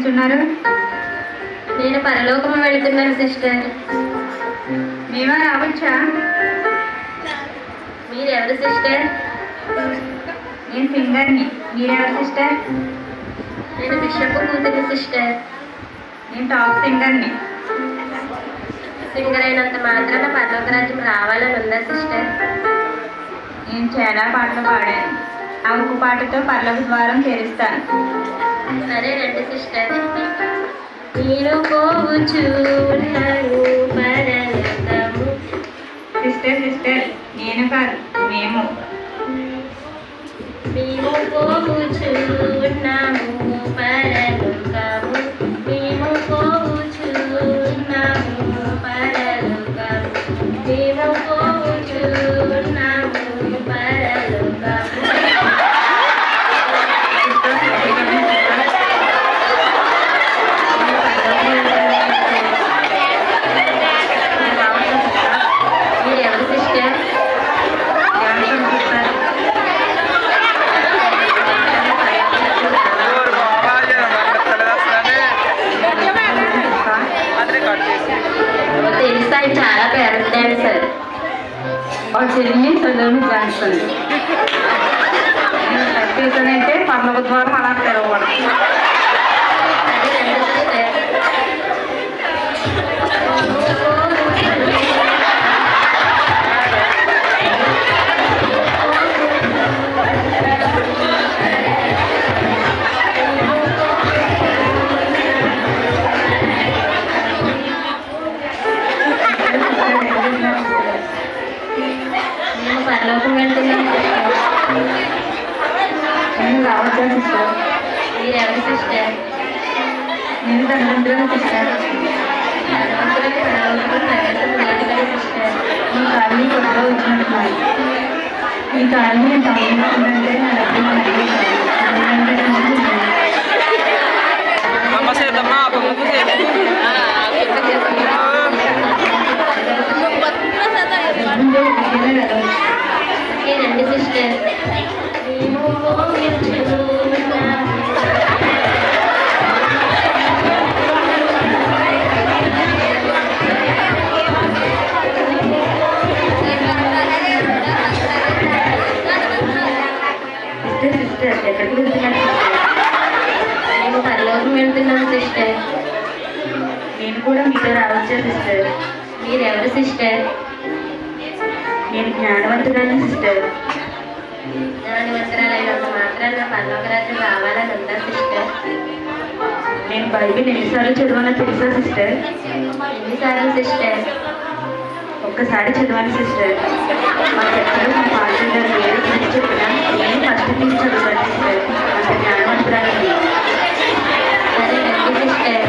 వెళ్తున్నారు? నేను పరలోకము వెళుతున్నాను సిస్టర్. మేమా రావచ్చా? మీరెవరు సిస్టర్? నేను సింగర్ని. మీరెవరు సిస్టర్? నేను బిషప్ కూతురు సిస్టర్. నేను టాప్ సింగర్ని. సింగర్ అయినంత మాత్రాన పరలోక రాజ్యం రావాలని ఉందా సిస్టర్? నేను చాలా పాటలు పాడాను. ఆ ఒక్క పాటతో పర్లోక ద్వారం తెరుస్తాను. సరే రండి సిస్టర్. నేను పోవచ్చున్నాను పరలోకము. సిస్టర్ సిస్టర్ నేను కాదు, మేము పోవచ్చున్నాము పరలోకము. మేము పోవచ్చున్నాము పరలోకము. మేము పోవచ్చున్నాము పరలోకము. మీరెవరు సిస్టర్? తెలుసా, చాలా ఫేమస్ డాన్సర్. చెల్లి చదువుని చేస్తాను. అయితే పర్లోక ద్వారం అలా తెరవడం. మేము పరలోకం వెళ్తున్నాం. నేను రావచ్చా సిస్టర్? మీరెవరు సిస్టర్? నేను ధనవంతులను సిస్టర్. ధనవంతులకు పరలోకంలో ప్రవేశం లేదు కదా సిస్టర్. ఈ కాలనీ కొత్తగా వచ్చినట్టున్నాయి. ఈ కాలనీ నేను తమ్ముడుగా ఉందంటే నా డబ్బు మా దగ్గర కాదు. రండి సిస్టర్. సిస్టర్ ఎక్కడికి వెళ్తున్నాను? మేము పరలోకం వెళ్తున్నాం సిస్టర్. నేను కూడా మీతో రావచ్చా సిస్టర్? మీరెవరు సిస్టర్? నేను జ్ఞానవంతురాలి సిస్టర్. జ్ఞానవంతరాలైనంత మాత్రాన పరలోక రాజ్యం రావాలని ఉందా సిస్టర్? నేను బైబిల్ ఎన్నిసార్లు చదివానో తెలుసా సిస్టర్? ఎన్నిసార్లు సిస్టర్? ఒక్కసారి చదివాను సిస్టర్. మా చర్చలో మా పాస్టర్ గారు వేరే గురించి చెప్పినా నేను ఫస్ట్ నుంచి చదివాను సిస్టర్. అంత జ్ఞానవంతురాలి. సరే రండి సిస్టర్.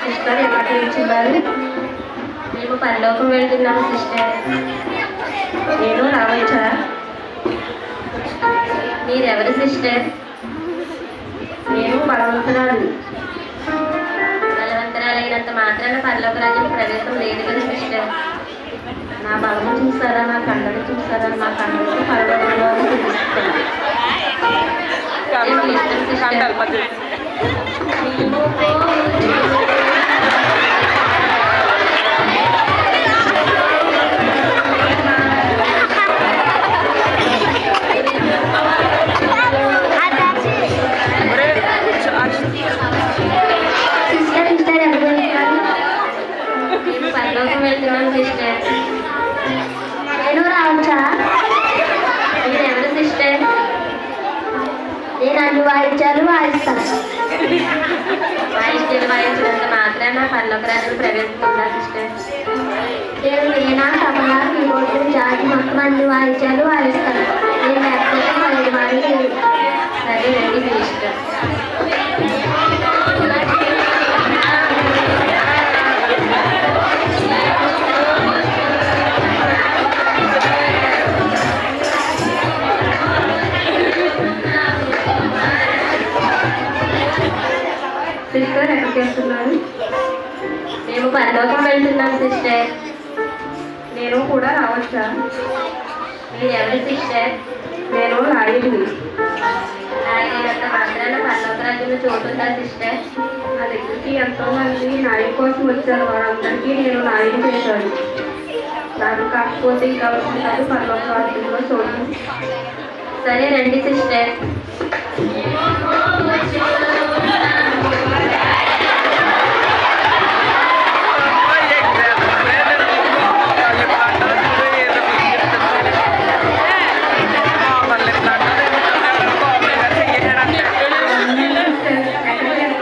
సిస్టర్ ఎక్కడికి వచ్చిందారు? మేము పరలోకం వెళ్తున్నాం సిస్టర్. నేను రావచ్చా? మీరెవరు సిస్టర్? నేను బలవంతురాలు. బలవంతరాలైనంత మాత్రాన పరలోక రాజ్యం ప్రవేశం లేదు కదా సిస్టర్. నా బలము చూసారా, నా కండలు చూసారా? నా కండలతో పరలోకంలో తెలుస్తున్నాను. మీ ఇష్టం సిస్టర్. మేము పరలోకం వెళ్తున్నాం సిస్టర్. నేను రావచ్చా? మీరెవరు సిస్టర్? నేను అన్ని వాయిద్యాలు వాయిస్తాను. వాయిద్యాలు వాయించినంత మాత్రాన పరలోక రాజ్యం ప్రవేశం ఉందా సిస్టర్? నేను వీణా, తబలా, కీబోర్డు, జాతి మొత్తం అన్ని వాయిద్యాలు వాయిస్తాను. నేను లేకపోతే పది వారు లేదు. సరే రండి మీ ఇష్టం. చూస్తున్నాను సిస్టర్. నేను కూడా రావచ్చా? మీరు ఎవరు సిస్టర్? నేను లాయర్ని. నాయనంత మాత్రాన పర్లోక రాజ్యంలో చోటుందా సిస్టర్? నా దగ్గరికి ఎంతో మంది నాయకు కోసం వచ్చారు. వారందరికీ నేను నాయం చేశాను. నాకు కాకపోతే ఇంకా వచ్చినారు పర్లోక రాజ్యంలో చోటు. సరే రండి సిస్టర్.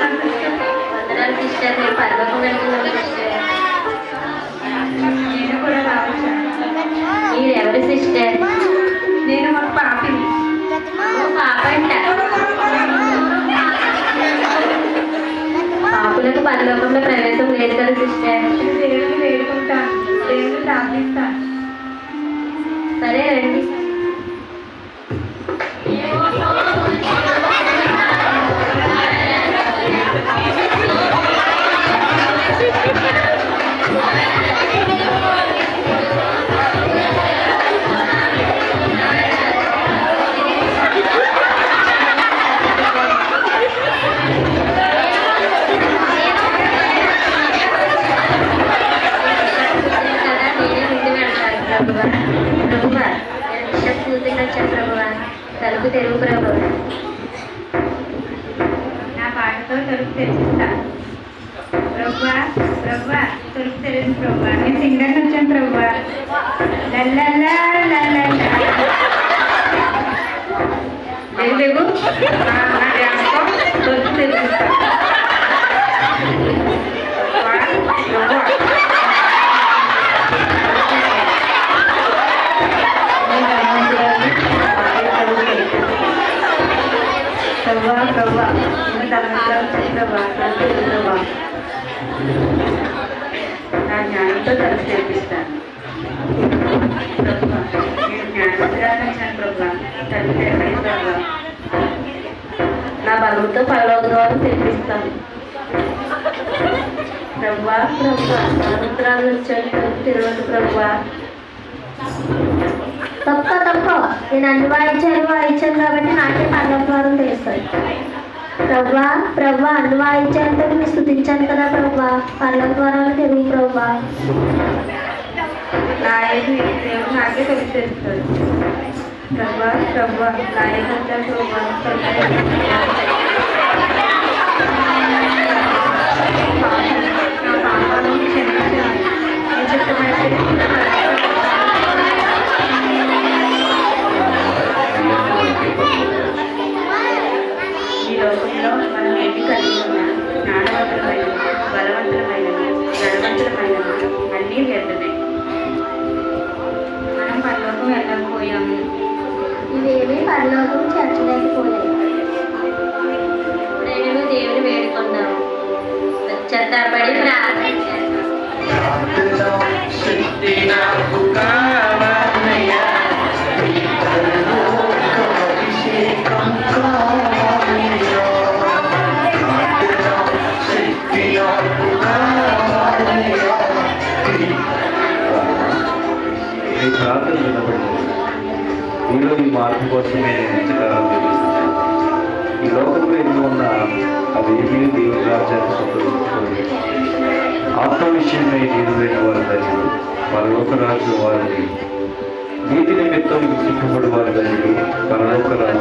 వందనాలు సిస్టర్. నేను పర్లోకం వెళ్తున్నాను సిస్టర్. నేను కూడా రావచ్చా? మీరు ఎవరు సిస్టర్? నేను ఒక పాపిని. పాపంట. పాపులకు పరలోకంలో ప్రవేశం లేదు కదా సిస్టర్. దేవుడిని వేడుకుంటాను, దేవుడిని ప్రార్థిస్తాను. సరే రండి. ప్రభువా, సూచించచ్చా ప్రభువా? తలుపు తెరువు ప్రభువా. నా పాటతో తలుపు తెరిపిస్తా. ప్రభువా, ప్రభువా, తలుపు తెరిచి ప్రభువా. నేను సింగర్ని వచ్చాను ప్రభువా. లల్లలా లల్లలా. లేవు నా డ్యాన్స్తో తలుపు తెరిపిస్తా. ప్రభా ప్రభా ప్రభా నా జ్ఞానంతో తలుపు తెరిపిస్తాను. ప్రభా నేను జ్ఞానోదయాన్ని ప్రభా తలుపు తెరిపి ప్రభా. నా బలంతో పరలోక ద్వారా తెరిపిస్తాను. ప్రభా ప్రభా సముద్రాలు వచ్చాను తలుపు తెరవదు ప్రభా. తప్ప నేను అన్ని వాయించాను కాబట్టి నాకే పర్లోక ద్వారం తెలుస్తుంది. ప్రభా అన్ని వాయించాలంటే నేను స్తుతించాను కదా ప్రభా. పర్లోక ద్వారాలు తెలుగు ప్రభా. నాయకు దేవుడు నాకే తలుపు తెరుస్తాడు. ప్రభా ప్రభా నాయకు వచ్చాను ప్రభా. నా పాపాలను క్షమించాను. నీ చిత్తమైతే ఈ లోకంలో మనం ఎన్ని కలిగి ఉన్నా జ్ఞానవంతులమైన బలవంతులమైన ధనవంతులమైన అన్నీ వ్యర్థమే. మనం పరలోకం వెళ్ళకపోయాము. ఇవేమీ పరలోకం చేర్చలేకపోయాయి. నేను దేవుని వేడుకున్నాము. పశ్చాత్తాపడి ప్రార్థించాను. మీ ప్రార్థన వినబడింది. మీలో ఈ మార్పు కోసమే నేను ఎంతకాలం తెలుస్తున్నాను. ఈ లోకంలో ఎన్ని ఉన్నా అవి ఏమీ దేవుని రాజ్యాన్ని స్వతంత్రించుకోలేదు. ఆత్మ విషయమై నీరువైన వారి ధన్యులు, పరలోక రాజ్యం వారిని నీతి నిమిత్తం హింసింపబడి వారి ధన్యులు, పరలోక రాజ్యం